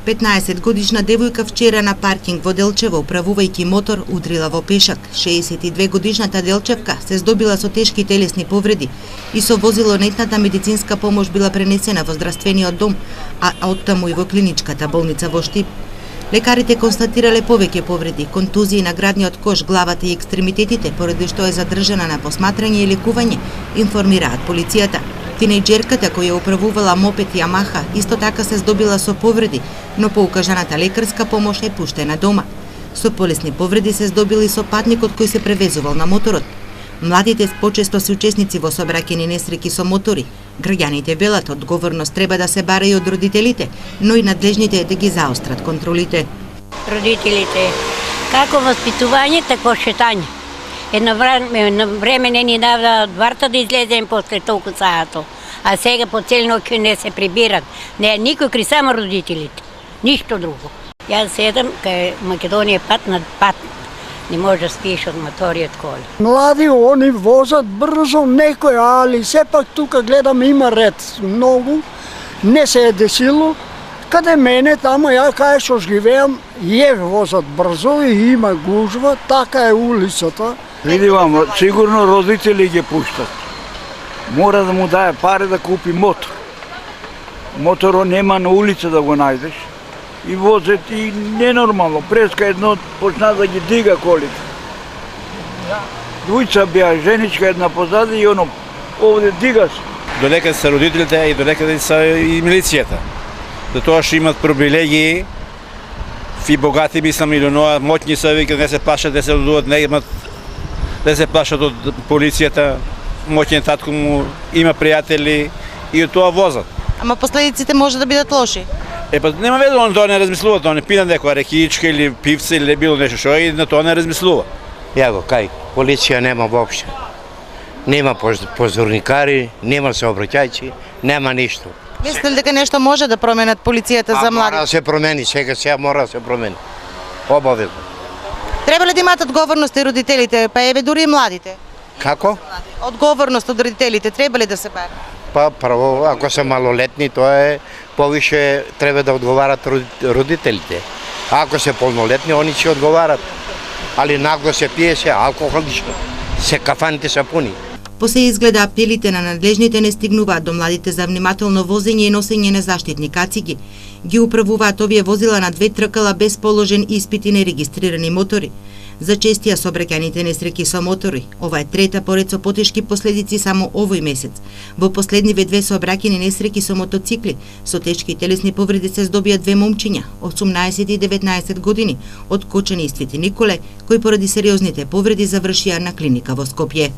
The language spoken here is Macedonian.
15-годишна девојка вчера на паркинг во Делчево, управувајќи мотор, удрила во пешак. 62-годишната Делчевка се здобила со тешки телесни повреди и со возило нетната медицинска помош била пренесена во здравствениот дом, а оттаму и во клиничката болница во Штип. Лекарите констатирале повеќе повреди, контузии на градниот кош, главата и екстремитетите, поради што е задржана на посматрање и лекување, информираат полицијата. Тинејџерката која управувала мопед Ямаха исто така се здобила со повреди, но по укажаната лекарска помош е пуштена дома. Со полесни повреди се здобили со патникот кој се превезувал на моторот. Младите почесто се учесници во сообраќајни несреќи со мотори. Граѓаните велат одговорност треба да се бара и од родителите, но и надлежните да ги заострат контролите. Родителите, како воспитување, тако шетање. Едно време не ни дава дварта да излезем после толку саато, а сега по цел ноќ не се прибират. Не е никој кри само родителите, ништо друго. Јас седам кај Македонија пат над пат. Не може да спиеш од моториот коли. Млади они возат брзо некој, али сепак тука гледам има ред многу. Не се е десило. Каде мене, тамо ја кај што живеам, возат брзо и има гужва, така е улицата. Види вам, сигурно родители ги пуштат. Мора да му дае пари да купи мотор. Моторо нема на улица да го најдеш. И возят и ненормално. Преска едно почна да ги дига колите. Двојца беа, женичка една позади и оно овде дига се. Долека се родителите и долека се и милицијата. Затоа што имат привилегии, и богати мислам или оноа, моќни се вика, не се плашат да се одуват, не имат да се плашат од полицијата, моќен татко му има пријатели и од тоа возат. Ама последиците може да бидат лоши. Па нема веза, он тоа не размислува, тоа не пина некоја рекичка или пивце или било нешто што и на тоа не размислува. Јаго, кај, полиција нема воопшто. Нема позорникари, нема сообраќајци, нема ништо. Мислите ли дека нешто може да променат полицијата за млади? Мора да се промени, сега мора да се промени. Обавезно. Треба ли да имаат одговорност и родителите, па еве дури и младите? Како? Одговорност од родителите треба ли да се бара? Па прво, ако се малолетни, тоа е повише треба да одговарат родителите. А ако се полнолетни, они ќе одговарат. Али нагло се пие се алкохолично. Се кафаните се пуни. По се изгледа апелите на надлежните не стигнуваат до младите за внимателно возење и носење на заштитни кациги. Ги управуваат овие возила на две тркала без положен испит и нерегистрирани мотори. За честија сообраќајните несреќи со мотори, ова е трета поред со потешки последици само овој месец. Во последниве две сообраќајни несреќи со мотоцикли, со тешки телесни повреди се здобија две момчиња, 18 и 19 години, од Кочани и Свети Николе, кои поради сериозните повреди завршија на клиника во Скопје.